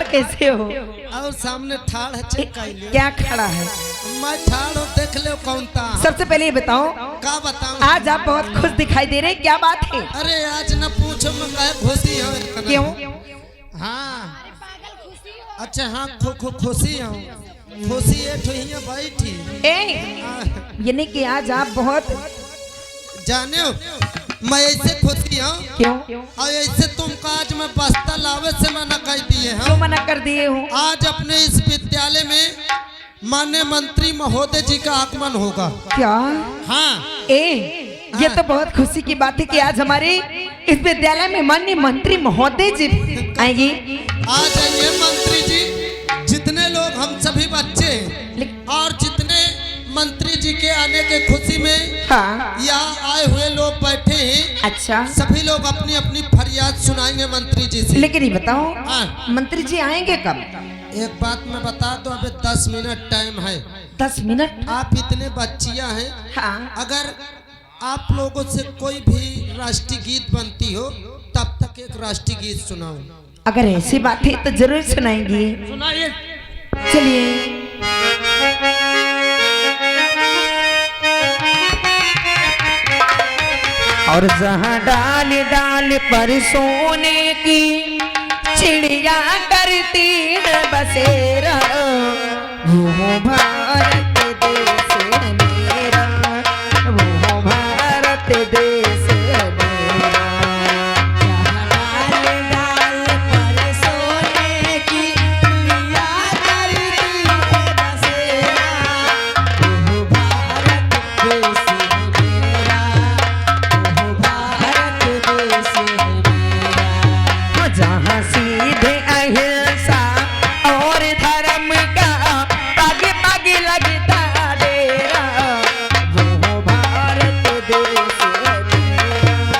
कैसे हो? और सामने ठाड़ है चिपकाइले। क्या खड़ा है? मैं ठाड़ हूँ, देख ले कौन था। सबसे पहले ये बताओ, का बताऊं? आज आप बहुत खुश दिखाई दे रहे, क्या बात है? अरे आज न पूछो, मैं कहे खुशी हूँ। क्यों? हाँ अच्छा, हाँ खुशी हूँ। खुशी है ठोहिया बैठी। ये नहीं कि आज आप बहुत जाने हो, मैं ऐसे खुशी हूँ। क्यों? और ऐसे तुमको आज मैं बस्ता लावे से मना कर दिए हैं। क्यों मना कर दिए हो? आज अपने इस विद्यालय में माननीय मंत्री महोदय जी का आगमन होगा। क्या? हाँ। ये तो बहुत खुशी की बात है कि आज हमारे इस विद्यालय में माननीय मंत्री महोदय जी आएंगे। आ जाइए मंत्री जी, जितने लोग हम सभी बच्चे और जितने मंत्री जी के आने के खुशी में हाँ। यहाँ आए हुए लोग बैठे हैं। अच्छा, सभी लोग अपनी अपनी फरियाद सुनाएंगे मंत्री जी से। लेकिन ये बताओ, हाँ। मंत्री जी आएंगे कब? एक बात मैं बता दो, अभी 10 मिनट टाइम है। 10 मिनट? आप इतने बच्चियां हैं। हाँ। अगर आप लोगों से कोई भी राष्ट्रीय गीत बनती हो तब तक एक राष्ट्रीय गीत सुनाओ। अगर ऐसी बात है तो जरूर सुनाएंगे। सुनाइए। चलिए। और जहाँ डाल डाल पर सोने की चिड़िया करती है बसेरा, वो भारत देश है मेरा, वो भारत देश है मेरा। जहाँ डाल डाल पर सोने की चिड़िया करती है बसेरा, वो भारत देश है मेरा, वो भारत देश है मेरा। जहाँ सीधे अहिंसा और धर्म का पग पग लगता डेरा, वो भारत देश है मेरा,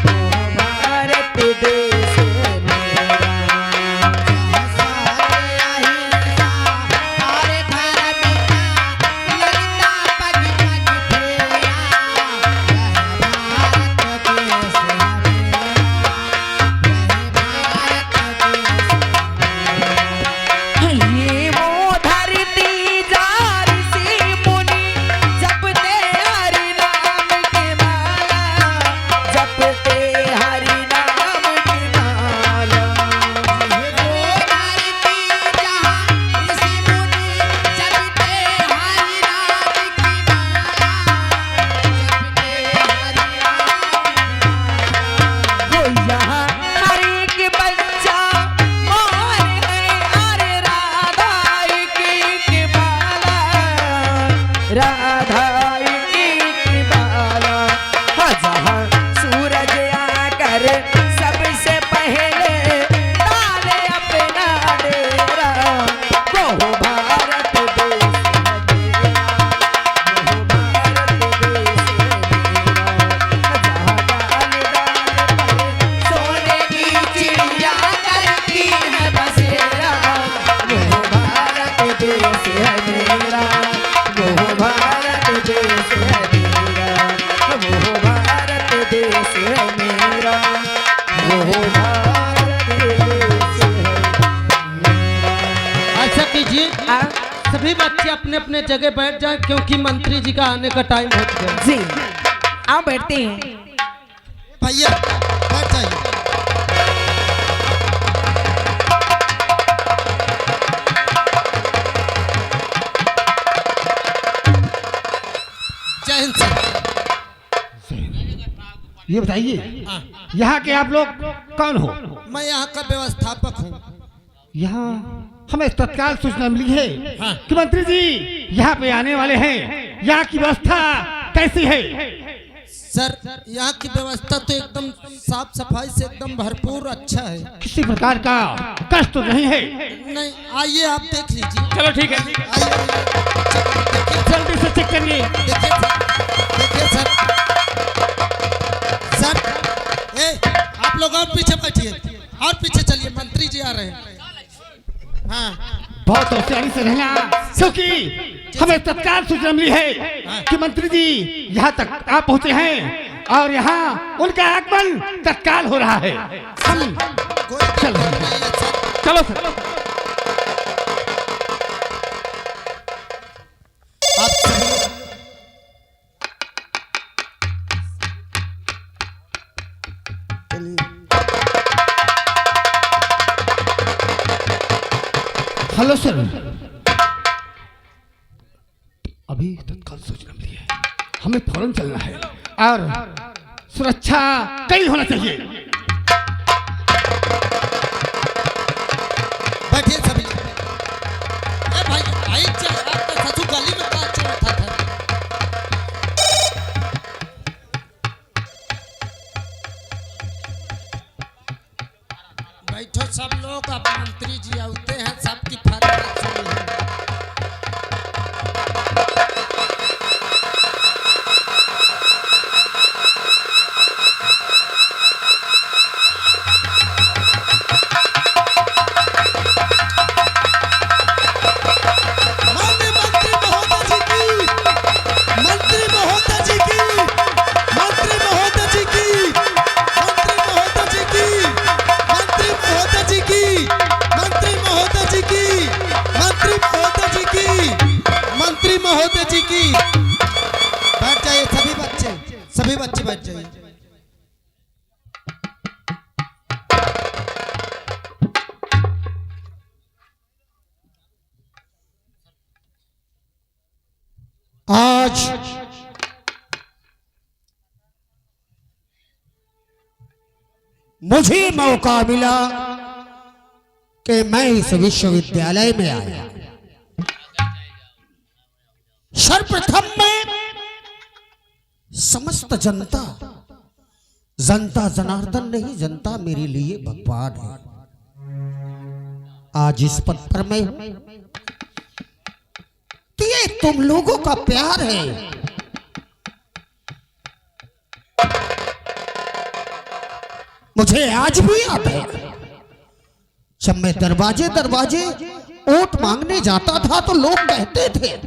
वो भारत देश है मेरा। जहाँ सारे अहिंसा और धर्म का लगता पग पग फेरा, वह भारत देश है मेरा। ये वो धरती जार सी मुनि जपते हरि नाम की माला, जपते हरि नाम की माला। ये वो धरती जहाँ ऋषि मुनि जपते हरि नाम की माला, जपते हरि नाम। हो यहाँ हर एक बच्चा मोर है, अरे राधा की बाला, राधा की बाला। हाँ, जहाँ सूरज आकर सबसे पहले डाले अपना डेरा, वो भारत देश है मेरा, वो भारत देश है मेरा। जहाँ डाल डाल पर सोने की चिड़िया करती है बसेरा, वो भारत देश है मेरा, वो भारत देश है मेरा, वो भारत देश है मेरा। ऐसा कीजिए, सभी बच्चे अपने अपने जगह बैठ जाएं क्योंकि मंत्री जी का आने का टाइम हो गया। जी, आओ बैठते हैं। भैया बैठ जाइए। जय हिंद सर। ये बताइए, हाँ। यहाँ के आप लोग कौन हो? मैं यहाँ का व्यवस्थापक हूँ। यहाँ हमें तत्काल सूचना मिली है हाँ। कि मंत्री जी यहाँ पे आने वाले हैं। यहाँ की व्यवस्था कैसी है? सर, यहाँ की व्यवस्था तो एकदम साफ सफाई से एकदम भरपूर अच्छा है। किसी प्रकार का कष्ट तो नहीं है? नहीं, आइए आप देख लीजिए। चलो ठीक है, आइए, देखिए जल्दी से चेक करिए। देखिए सर। सर, आप लोग और पीछे बैठिए, और पीछे चलिए, मंत्री जी आ रहे हैं। हाँ। बहुत होशियारी से रहना, क्योंकि हमें तत्काल सूचना मिली है कि मंत्री जी यहाँ तक आ पहुँचे हैं और यहाँ उनका आगमन तत्काल हो रहा है। हम चल रहे हैं। चलो सर। हेलो सर, अभी तत्काल सूचना मिली है, हमें फौरन चलना है और सुरक्षा कई होना चाहिए। बैठिए सभी। ए भाई भाई चल आप तो ससुर गली में का चल रहा था। बैठो सब लोग, अब मंत्री जी आते हैं, सबकी फरमाइश सुनी है। महोदय जी की। बैठ जाइए सभी बच्चे बैठ जाइए। आज मुझे मौका मिला कि मैं इस विश्वविद्यालय में आया। सर्वप्रथम में समस्त जनता जनार्दन नहीं, जनता मेरे लिए भगवान है। आज इस पद पर मैं तो ये तुम लोगों का प्यार है। मुझे आज भी याद है जब मैं दरवाजे वोट मांगने जाता था तो लोग कहते थे,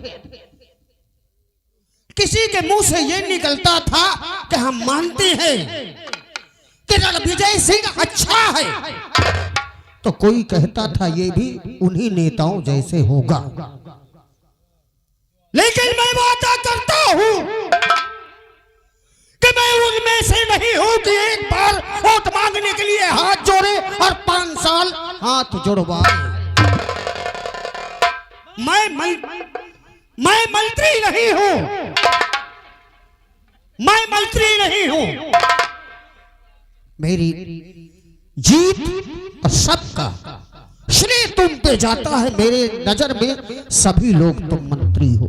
किसी के मुंह से यह निकलता था कि हम मानते हैं कि रणविजय सिंह अच्छा है, तो कोई कहता था ये भी उन्हीं नेताओं जैसे होगा। लेकिन मैं वादा करता हूं कि मैं उनमें से नहीं हूं कि एक बार वोट मांगने के लिए हाथ जोड़े और 5 साल हाथ जुड़वाए। मैं मंत्री नहीं हूं, मैं मंत्री नहीं हूं। मेरी जीत और सबका श्रेय तुम पे जाता है। मेरे नजर में सभी लोग तुम मंत्री हो।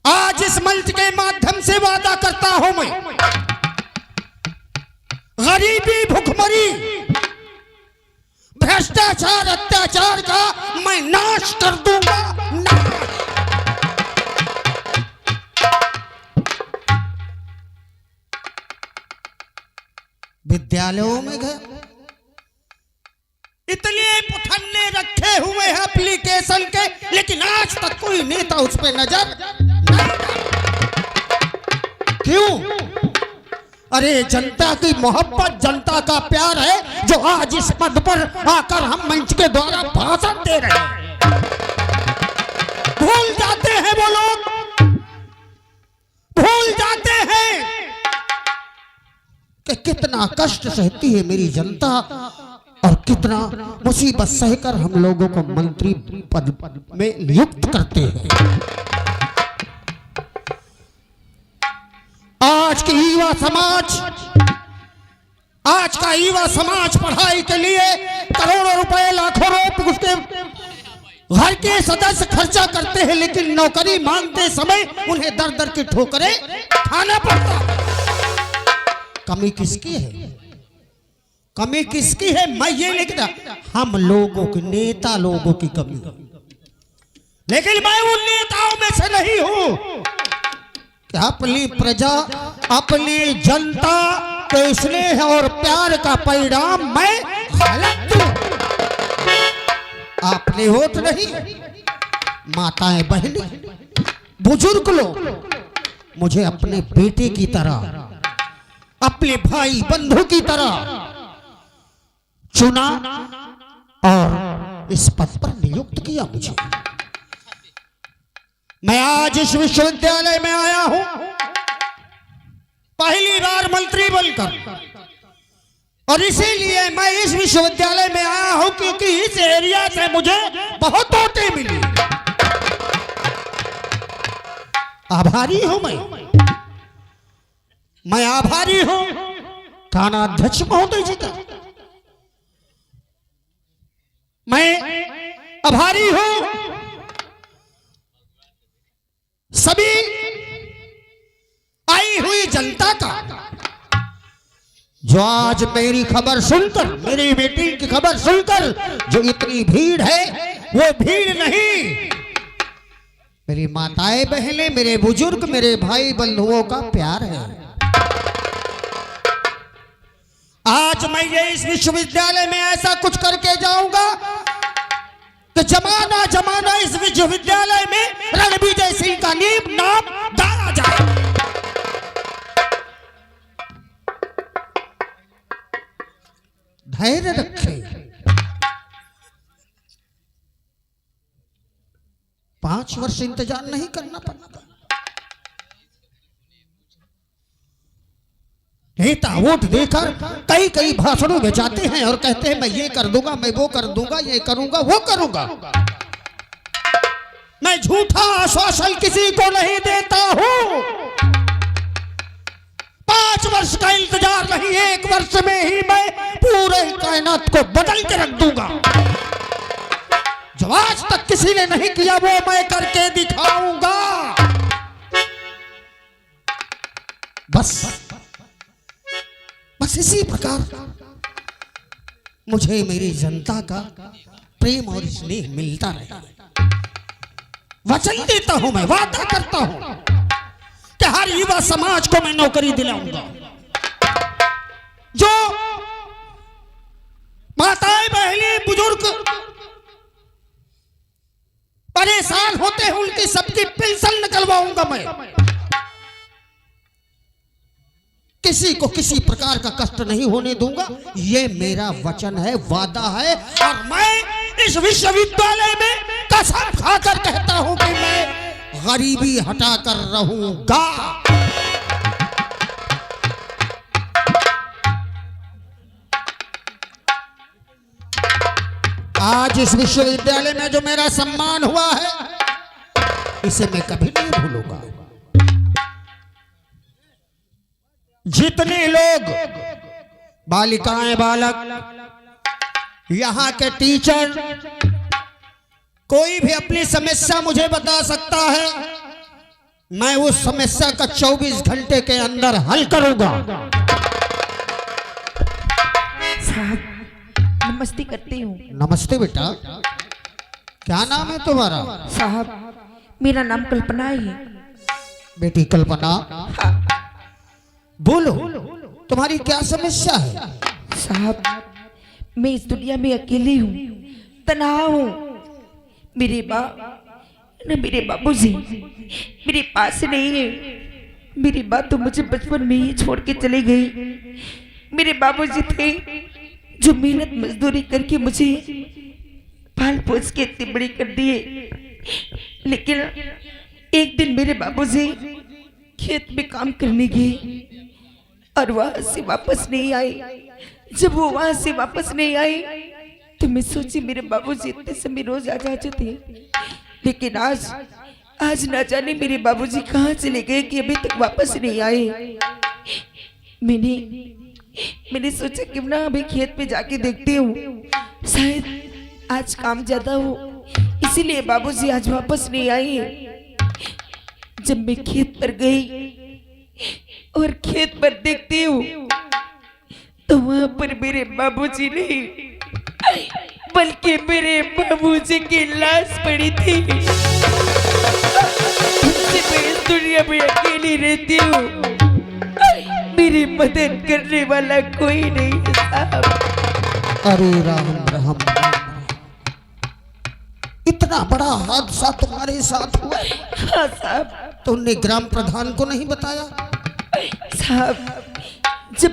आज इस मंच के माध्यम से वादा करता हूं मैं, गरीबी, भुखमरी, भ्रष्टाचार, अत्याचार का मैं नाश कर दूंगा। विद्यालयों में गए, इतने पुथन्ने रखे हुए हैं एप्लीकेशन के, लेकिन आज तक कोई नेता उस पर नजर नहीं। क्यों? अरे जनता की मोहब्बत, जनता का प्यार है जो आज इस पद पर आकर हम मंच के द्वारा भाषण दे रहे हैं। भूल जाते हैं वो लोग, भूल जाते हैं कि कितना कष्ट सहती है मेरी जनता और कितना मुसीबत सहकर हम लोगों को मंत्री पद में नियुक्त करते हैं। आज का युवा समाज पढ़ाई के लिए करोड़ों रुपए, लाखों रुपए उसके घर के सदस्य खर्चा करते हैं, लेकिन नौकरी मांगते समय उन्हें दर दर की ठोकरें खाना पड़ता है। कमी किसकी है? कमी किसकी है? मैं ये नहीं कहता, हम लोगों के नेता लोगों की कमी। लेकिन मैं उन नेताओं में से नहीं हूं कि अपनी प्रजा, अपनी जनता के स्नेह और प्यार का परिणाम मैं गलत दूं। आपने वोट नहीं, माताएं, बहनें, बुजुर्ग लोग मुझे अपने बेटे की तरह, अपने भाई बंधु की तरह चुना और इस पद पर नियुक्त किया मुझे। मैं आज इस विश्वविद्यालय में आया हूं पहली बार मंत्री बनकर। और इसीलिए मैं इस विश्वविद्यालय में आया हूं क्योंकि इस एरिया से मुझे बहुत तोते मिली। आभारी हूं मैं आभारी हूं थानाध्यक्ष महोदय जी का। मैं आभारी हूं सभी आई हुई जनता का जो आज मेरी खबर सुनकर, मेरी मीटिंग की खबर सुनकर जो इतनी भीड़ है, वो भीड़ नहीं, मेरी माताएं बहनें, मेरे बुजुर्ग, मेरे भाई बंधुओं का प्यार है। आज मैं ये इस विश्वविद्यालय में ऐसा कुछ करके जाऊंगा कि जमाना जमाना इस विश्वविद्यालय में रणविजय सिंह का नाम डाला जाए। धैर्य रखें, 5 वर्ष इंतजार नहीं करना पड़ता। नेता वोट देकर कई कई भाषणों में जाते हैं और कहते हैं मैं ये कर दूंगा, मैं वो कर दूंगा, ये करूंगा, वो करूंगा। मैं झूठा आश्वासन किसी को नहीं देता हूं। 5 वर्ष का इंतजार नहीं, 1 वर्ष में ही मैं पूरे कायनात को बदल के रख दूंगा। जो आज तक किसी ने नहीं किया वो मैं करके दिखाऊंगा। बस इसी प्रकार मुझे मेरी जनता का प्रेम और स्नेह मिलता रहे। वचन देता हूं, मैं वादा करता हूं कि हर युवा समाज को मैं नौकरी दिलाऊंगा। जो माताएं बहनें बुजुर्ग परेशान होते हैं उनकी सबकी पेंशन निकलवाऊंगा। मैं किसी को किसी प्रकार का कष्ट नहीं होने दूंगा। ये मेरा वचन है, वादा है। और मैं इस विश्वविद्यालय में कसम खाकर कहता हूं कि मैं गरीबी हटाकर रहूंगा। आज इस विश्वविद्यालय में जो मेरा सम्मान हुआ है इसे मैं कभी नहीं भूलूंगा। जितने लोग बालिकाएं, बालक, यहाँ के टीचर, कोई भी अपनी समस्या मुझे बता सकता है, मैं उस समस्या का 24 घंटे के अंदर हल करूंगा। साहब नमस्ते करती हूँ। नमस्ते बेटा, क्या नाम है तुम्हारा? साहब मेरा नाम कल्पना है। बेटी कल्पना, बोलो तुम्हारी क्या समस्या है? साहब मैं इस दुनिया में अकेली हूँ, तन्हा हूँ। मेरे बाबूजी मेरे पास नहीं है। मेरी माँ तो मुझे बचपन में ही छोड़ के चली गई। मेरे बाबूजी थे जो मेहनत मजदूरी करके मुझे पाल पोस के इतनी बड़ी कर दिए। लेकिन एक दिन मेरे बाबूजी खेत में काम करने गए और वहां से वापस नहीं आए। जब वो वहां से वापस नहीं आए तो मैं सोची मेरे बाबूजी इतने समय रोज आ जाते थे, लेकिन आज ना जाने मेरे बाबूजी कहाँ चले गए कि अभी तक वापस नहीं आए। मैंने सोचा कि ना अभी खेत पे जाके देखती हूँ, शायद आज काम ज्यादा हो, इसीलिए बाबूजी आज वापस नहीं आए। जब मैं खेत पर गई और खेत पर देखती हूँ तो वहां पर मेरे बाबूजी नहीं बल्कि मेरे बाबूजी की लाश पड़ी थी। मैं इस दुनिया में अकेली रहती हूँ, मेरी मदद करने वाला कोई नहीं है साहब। अरे राम राम, इतना बड़ा हादसा तुम्हारे साथ हुआ? हाँ साहब। तुमने ग्राम प्रधान को नहीं बताया? साहब जब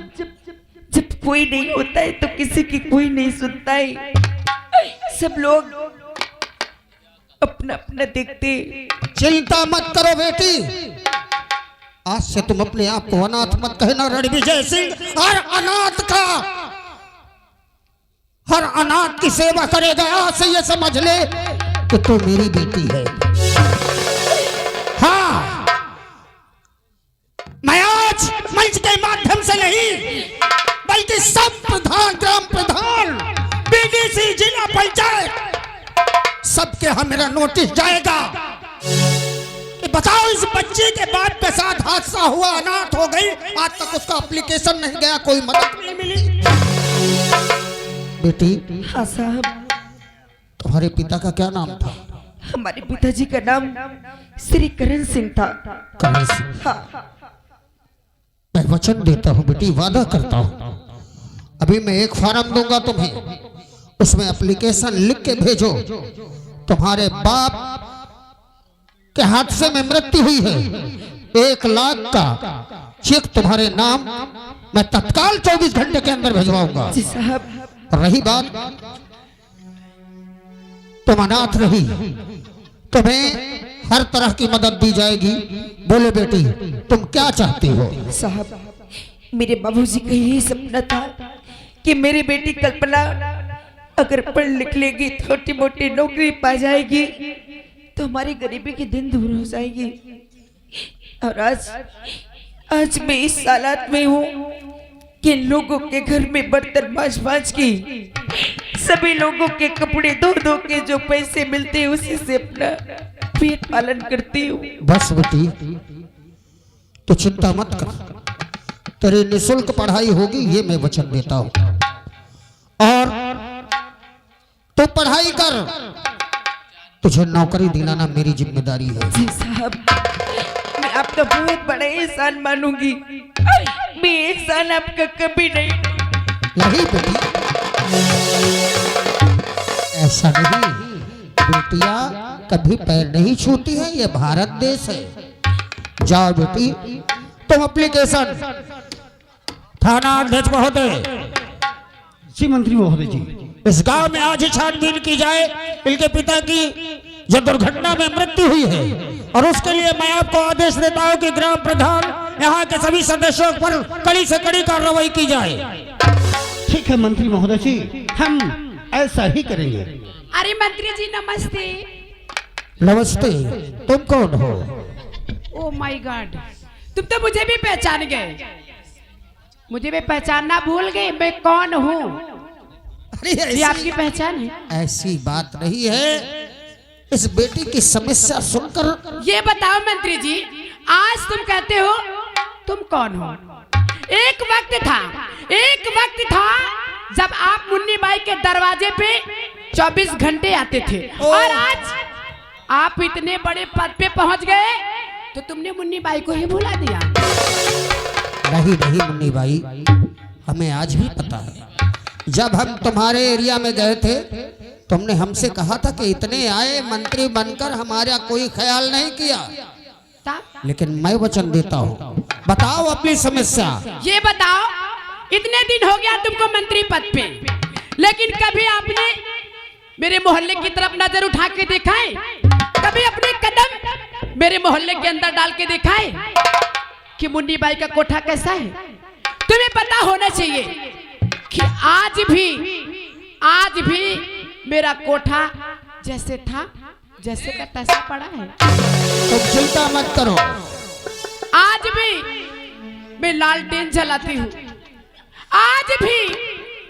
कोई नहीं होता है तो किसी की कोई नहीं सुनता है। सब लोग अपना अपना देखते। चिंता मत करो बेटी, आज से तुम अपने आप को अनाथ मत कहना। रणविजय सिंह और अनाथ का अनाथ की सेवा करेगा, आज से ये समझ ले कि तू मेरी बेटी है। हाँ, मैं आज मंच के माध्यम से नहीं बल्कि सब प्रधान, ग्राम प्रधान, बीडीसी, जिला पंचायत सबके यहाँ मेरा नोटिस जाएगा कि बताओ इस बच्चे के बाप के साथ हादसा हुआ, अनाथ हो गई, आज तक उसका एप्लीकेशन नहीं गया, कोई मदद नहीं मिली। बेटी, हाँ साहब। तुम्हारे पिता का क्या नाम था? हमारे पिताजी का नाम श्री करण सिंह था। करण सिंह। हाँ। मैं वचन देता हूँ बेटी, वादा करता हूँ, अभी मैं एक फॉर्म दूंगा तुम्हें, उसमें एप्लीकेशन लिख के भेजो। तुम्हारे बाप के हादसे में मृत्यु हुई है, 1 लाख का चेक तुम्हारे नाम मैं तत्काल 24 घंटे के अंदर भिजवाऊंगा। जी साहब। रही बात तुम अनाथ रही, तुम्हें हर तरह की मदद दी जाएगी। बोले बेटी, तुम क्या चाहती हो? साहब, मेरे बाबूजी का यही सपना था कि मेरी बेटी कल्पना अगर पढ़ लिख लेगी, छोटी मोटी नौकरी पा जाएगी तो हमारी गरीबी के दिन दूर हो जाएगी। और आज मैं इस हालात में हूँ कि लोगों के घर में बर्तन मांझ की, सभी लोगों के कपड़े धो के जो पैसे मिलते हैं उसी से अपना पेट पालन करती हूँ। बस बेटी, तो चिंता मत कर, तेरी निःशुल्क पढ़ाई होगी, ये मैं वचन देता हूँ। और तू पढ़ाई कर, तुझे नौकरी दिलाना मेरी जिम्मेदारी है। जी साहब, मैं आपका बहुत बड़ा एहसान मानूंगी, मैं एहसान आपका कभी नहीं बेटी, ऐसा नहीं, बेटियां कभी पैर नहीं छूती है, ये भारत देश है। जाओ बेटी, तुम एप्लीकेशन थाना अध्यक्ष महोदय, जी मंत्री महोदय जी, इस गांव में आज ही छानबीन की जाए, इनके पिता की जो दुर्घटना में मृत्यु हुई है, और उसके लिए मैं आपको आदेश देता हूं कि ग्राम प्रधान, यहाँ के सभी सदस्यों पर कड़ी से कड़ी कार्रवाई की जाए। ठीक है मंत्री महोदय जी, हम ऐसा ही करेंगे। अरे मंत्री जी नमस्ते। नमस्ते, तुम कौन हो? ओ माय गॉड, तुम तो मुझे भी पहचान गए, मुझे भी पहचानना भूल गए, मैं कौन हूँ? ये आपकी पहचान है? ऐसी बात नहीं है, इस बेटी की समस्या सुनकर। ये बताओ मंत्री जी, आज तुम कहते हो तुम कौन हो? एक वक्त था जब आप मुन्नी बाई के दरवाजे पे 24 घंटे आते थे, और आज आप इतने बड़े पद पे पहुंच गए तो तुमने मुन्नी बाई को ही भुला दिया। नहीं मुन्नी बाई, हमें आज भी पता है, जब हम तुम्हारे एरिया में गए थे तुमने हमसे कहा था कि इतने आए मंत्री बनकर, हमारा कोई ख्याल नहीं किया, लेकिन मैं वचन देता हूँ, बताओ अपनी समस्या। ये बताओ, इतने दिन हो गया तुमको मंत्री पद पे, लेकिन कभी आपने मेरे मोहल्ले की तरफ नजर उठा के देखा है? कभी अपने कदम मेरे मोहल्ले के अंदर डाल के देखा है कि मुन्नी बाई का कोठा कैसा है? तुम्हें पता होना चाहिए कि आज भी मेरा कोठा जैसे था जैसे का तैसा पड़ा है। तुम चिंता मत करो, आज भी मैं लालटेन जलाती हूँ, आज भी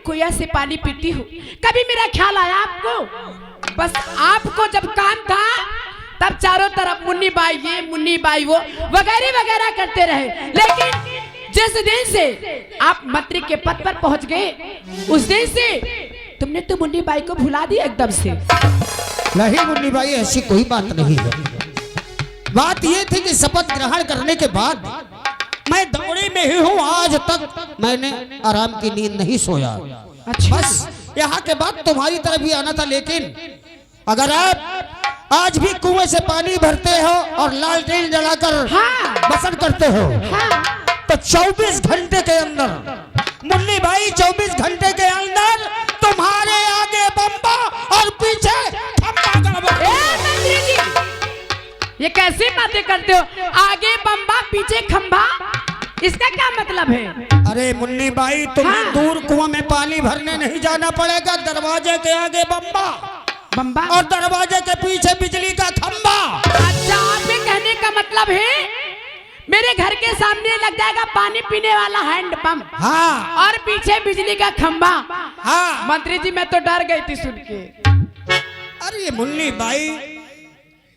कुएं से पानी पीती हूँ। कभी मेरा ख्याल आया आपको? बस आपको जब काम था तब चारों तरफ मुन्नी बाई ये, मुन्नी बाई वो, वगैरह वगैरह करते रहे, लेकिन जिस दिन से आप मंत्री के पद पर पहुंच गए, उस दिन से तुमने तो मुन्नी बाई को भुला दिया एकदम से। नहीं मुन्नी बाई, ऐसी कोई बात नहीं है। बात यह थी कि शपथ ग्रहण करने के बाद मैं दौड़े में ही हूँ, आज तक मैंने आराम की नींद नहीं सोया। अच्छा। बस यहाँ के बाद तुम्हारी तरफ भी आना था, लेकिन अगर आप आज भी कुएं से पानी भरते हो और लालटेन जलाकर बसर करते हो, तो 24 घंटे के अंदर मुन्नी बाई, 24 घंटे के अंदर तुम्हारे आगे बम्बा और पीछे खंबा गड़बड़। मंत्री जी, ये कैसी बातें करते हो? आगे बम्बा पीछे खंबा, इसका क्या मतलब है? अरे मुन्नी बाई, तुम्हें हाँ। दूर कुआं में पानी भरने नहीं जाना पड़ेगा। दरवाजे के आगे बम्बा बम्बा। और दरवाजे के पीछे बिजली का खंबा। अच्छा, आपके कहने का मतलब है मेरे घर के सामने लग जाएगा पानी पीने वाला हैंड पंप, हाँ और पीछे बिजली का खंबा। हाँ। मंत्री जी मैं तो डर गई थी सुन के। अरे मुन्नी बाई,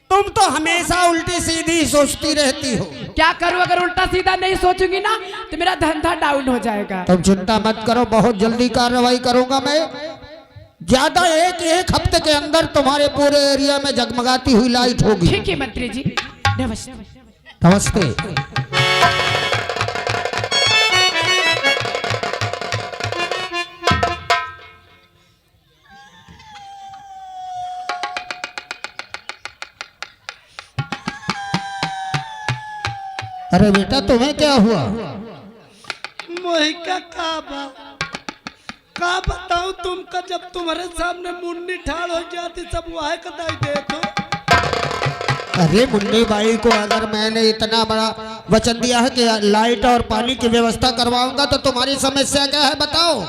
तुम तो हमेशा उल्टी सीधी सोचती रहती हो। क्या करूं, अगर उल्टा सीधा नहीं सोचूंगी ना तो मेरा धंधा डाउन हो जाएगा। तुम चिंता मत करो, बहुत जल्दी कार्रवाई करूंगा मैं। ज्यादा एक हफ्ते के अंदर तुम्हारे पूरे एरिया में जगमगाती हुई लाइट होगी। ठीक है मंत्री जी, नमस्ते। नमस्ते। अरे बेटा, तुम्हें क्या हुआ? मोहिका का बताऊं तुमका, जब तुम्हारे सामने मुन्नी ठाड़ हो जाती सब वह कदाई देखो। अरे मुन्नी बाई को अगर मैंने इतना बड़ा वचन दिया है कि लाइट और पानी की व्यवस्था करवाऊंगा, तो तुम्हारी समस्या क्या है बताओ?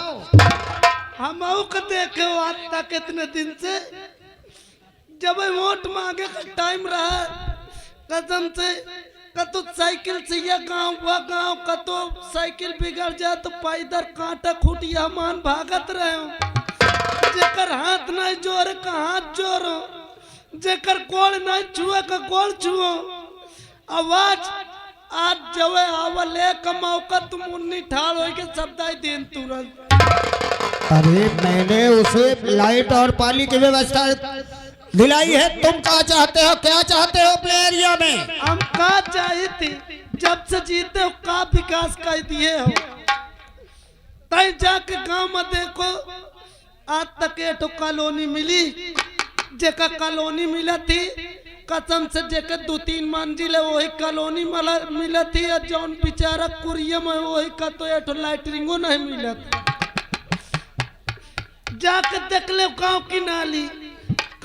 हम को देखे आज तक इतने दिन से, जब वोट मांगे का टाइम रहा, कसम से कतो साइकिल से या गांव व गांव, कतो साइकिल बिगड़ जाए तो पैदल कांटा खूटिया मान भागत रहे हो। जेकर हाथ नहीं जोर का हाथ जोरो, जेकर कोड़ नहीं छुए का कोड़ छुओ। आवाज आज जवे आवले का मौका तुम उन्नी ठाड़ हो के शब्दाई दिन तुरंत। अरे मैंने उसे लाइट और पानी की व्यवस्था दिलाई है। तुम क्या चाहते हो, क्या चाहते हो अपने एरिया में? हम का चाहिए थी, जब से जीते हो का विकास कर दिए हो। तय जाके गांव में देखो, आज तक एक कॉलोनी मिली, जेका कॉलोनी मिला थी कसम से, जेकर 2-3 मंजिल है वही कॉलोनी मिला थी। और जौन बेचारा कुरिया में वही का तो एक लाइटरिंगो नहीं मिला था। जाके देख ले गांव की नाली,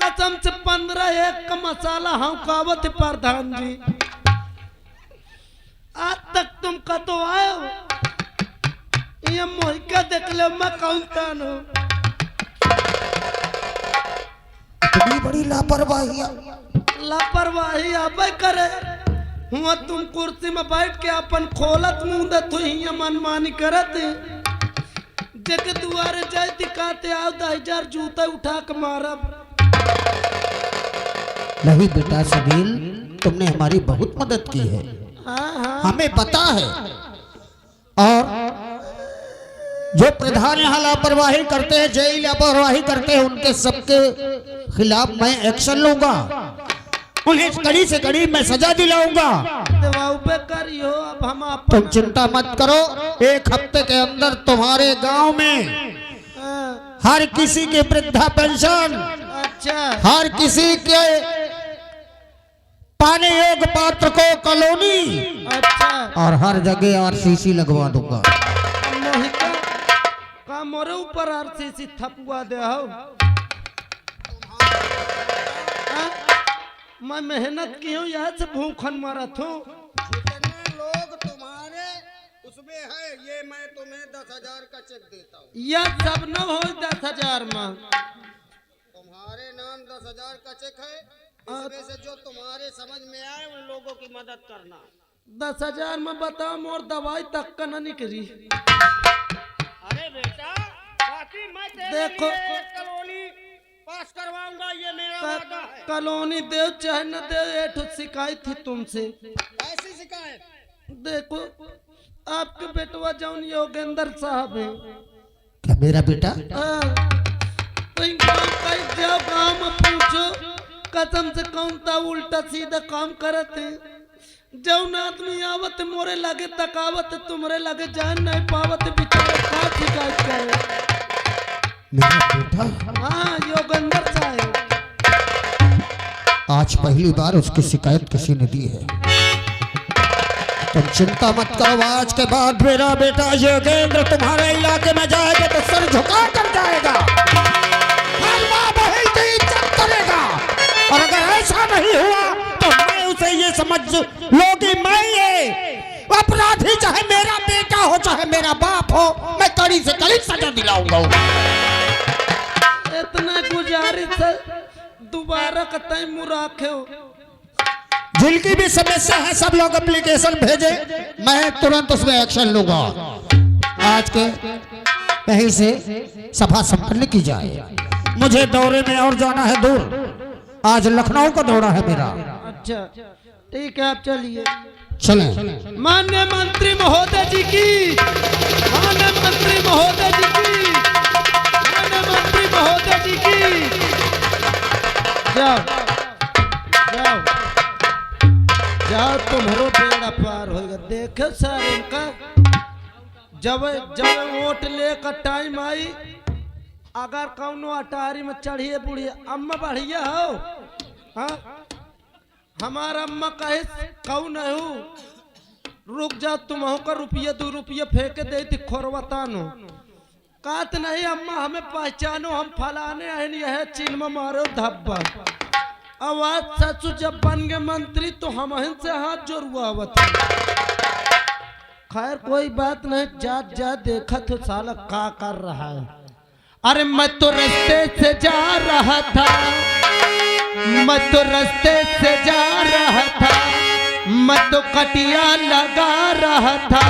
कसम से 15 का मसाला हम कावत प्रधान जी। आज तक तुम कतो आए हो, ये मोहिका देख ले मैं कौन तान हूँ। इतनी बड़ी लापरवाही। लापरवाही अब करे हुआ, तुम कुर्सी में बैठ के अपन खोलत मुंह दे तू ही मनमानी करत। जेके दुआरे जाए दिखाते आओ 10,000 जूता उठा के मारब। नहीं बेटा सबील, तुमने हमारी बहुत मदद की है। हाँ हमें पता है, और जो प्रधान यहाँ लापरवाही करते हैं, जेई लापरवाही करते हैं, उनके सबके खिलाफ मैं एक्शन लूंगा। उन्हें कड़ी से कड़ी मैं सजा दिलाऊंगा। दबाव पे करियो, अब हम अपन तुम चिंता मत करो, 1 हफ्ते के अंदर तुम्हारे गांव में हाँ, हर किसी की वृद्धा पेंशन, अच्छा हर किसी के पाने योग्य पात्र को कॉलोनी, अच्छा। और हर जगह आरसीसी लगवा दूंगा। मोहिका का मोरे ऊपर आरसीसी थपवा दे हो। हाँ? मैं मेहनत की हूँ, यहाँ से भूखन मारा थू। जितने लोग तुम्हारे उसमें है, ये मैं तुम्हें 10,000 का चेक देता हूँ। यह सब न हो 10,000 में। तुम्हारे नाम 10,000 का चेक है, इसमें से जो तुम्हारे समझ में आए उन लोगों की मदद करना। 10,000 में बताओ, मोर दवाई तक का न निकली। अरे बेटा, बाकी मैं देखो कॉलोनी पास करवाऊंगा, ये मेरा वादा है। कॉलोनी देव चाहे न देव, एक शिकायत थी तुमसे। ऐसी शिकायत? देखो आपके बेटवा जौन योगेंद्र साहब है, क्या मेरा बेटा? तो जाओ गाँव में पूछो, कसम से कौन था उल्टा सीधा काम करते। जौन आदमी आवत मोरे लगे तकावत, तुम्हारे लगे जान नहीं पावत, बेचारे का शिकायत करे। मेरा बेटा? हाँ योगेंद्र साहब। आज पहली बार उसकी शिकायत किसी ने दी है। तुम चिंता मत करो, आज के बाद मेरा बेटा योगेंद्र तुम्हारे इलाके में जाएगा तो सर झुका कर जाएगा, हर माँ बहन की इज्जत करेगा। और अगर ऐसा नहीं हुआ तो मैं उसे ये समझ लो कि मैं ये अपराध भी चाहे मेरा बेटा हो चाहे मेरा बाप हो, मैं कड़ी से कड़ी सजा दिलाऊंगा। इतना गुजारिश है, दोबारा कतई मुराखे हो। जिनकी भी समस्या है सब लोग एप्लीकेशन भेजे, मैं तुरंत उसमें एक्शन लूंगा। आज के कहीं से सभा संपन्न की जाए। मुझे दौरे में और जाना है दूर, आज लखनऊ का दौरा है मेरा। अच्छा ठीक है, आप चलिए। चलें। माननीय मंत्री महोदय जी की, माननीय मंत्री महोदय जी की, माननीय मंत्री महोदय जी की। जाओ जाओ जाओ, तुम्हारो बेड़ा पार होगा। देखे सर इनका जब जब वोट लेकर टाइम आई, अगर कौनो अटारी में चढ़िए बुढ़िए अम्मा बढ़िया हो, हाँ हमारा अम्मा कहे कौन है, रुक जा तुम का रुपये 2 रुपये फेंक दे थी खोरवतानो। कहत नहीं अम्मा हमें पहचानो, हम फलाने हैं, यह चिन्ह में मारो धब्बा। आवाज सचू जब बन गए मंत्री तो हम से हाथ जोड़ुआवत। खैर कोई बात नहीं, जात जा देखा तो साला का कर रहा है। अरे मैं तो रास्ते से जा रहा था, मैं तो रास्ते से जा रहा था, मैं तो कटिया लगा रहा था।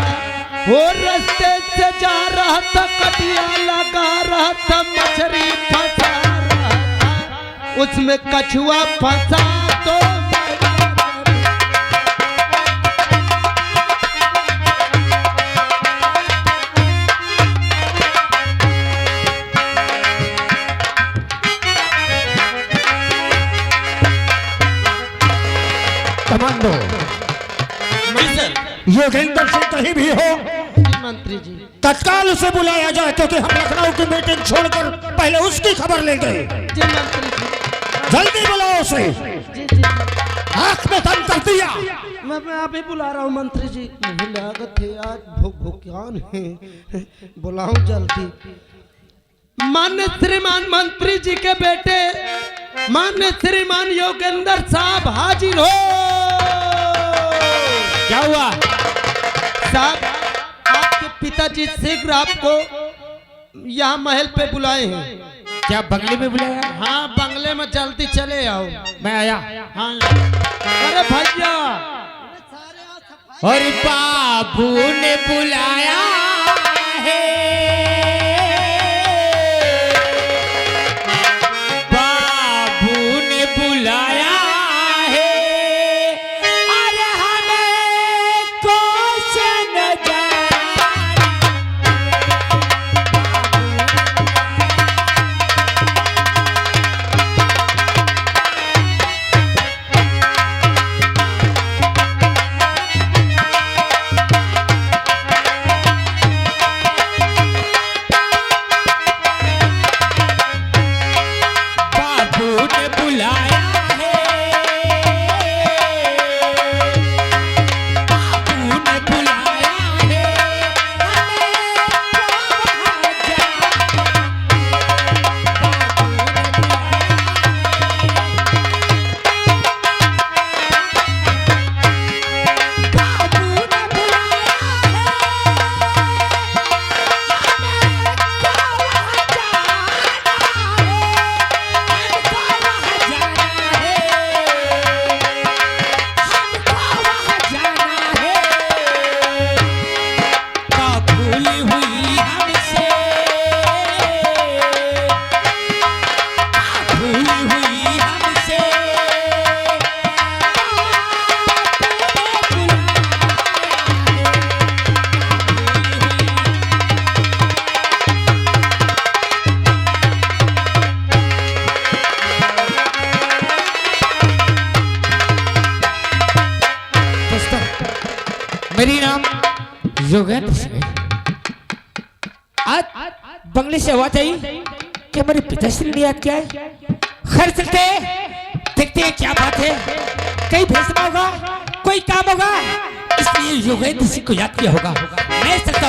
वो रास्ते से जा रहा था, कटिया लगा रहा था, मछली फंसा रहा था, उसमें कछुआ फंसा तो कमांडो योगेंद्र सिंह कहीं भी हो, मंत्री जी तत्काल उसे बुलाया जाए, क्योंकि हम लखनऊ की मीटिंग छोड़कर पहले उसकी खबर लेंगे। जी मंत्री जी, जल्दी बुलाओ उसे। जी जी आंख में दम कर दिया। मैं अभी बुला रहा हूँ मंत्री जी। मुझे लागत है आज भुक्यान है, बुलाऊं जल्दी। मान्य श्रीमान मंत्री जी के बेटे मान्य श्रीमान योगेंद्र साहब हाजिर हो। क्या हुआ साहब, आपके पिताजी शीघ्र आपको यहाँ महल पे बुलाए हैं। क्या बंगले में बुलाया? हाँ बंगले में, जल्दी चले आओ। मैं आया। हाँ अरे भैया, और बाबू ने बुलाया है, बाबू ने बुलाया है, अरे हमें क्वेश्चन मेरी नाम योगेंद्र सिंह। आज बंगले से आवाज आई कि हमारे पिताश्री ने याद किया है। खैर चलते देखते हैं क्या बात है, कहीं भेजना होगा, कोई काम होगा, इसलिए योगेंद्र सिंह को याद किया होगा। मैं चलता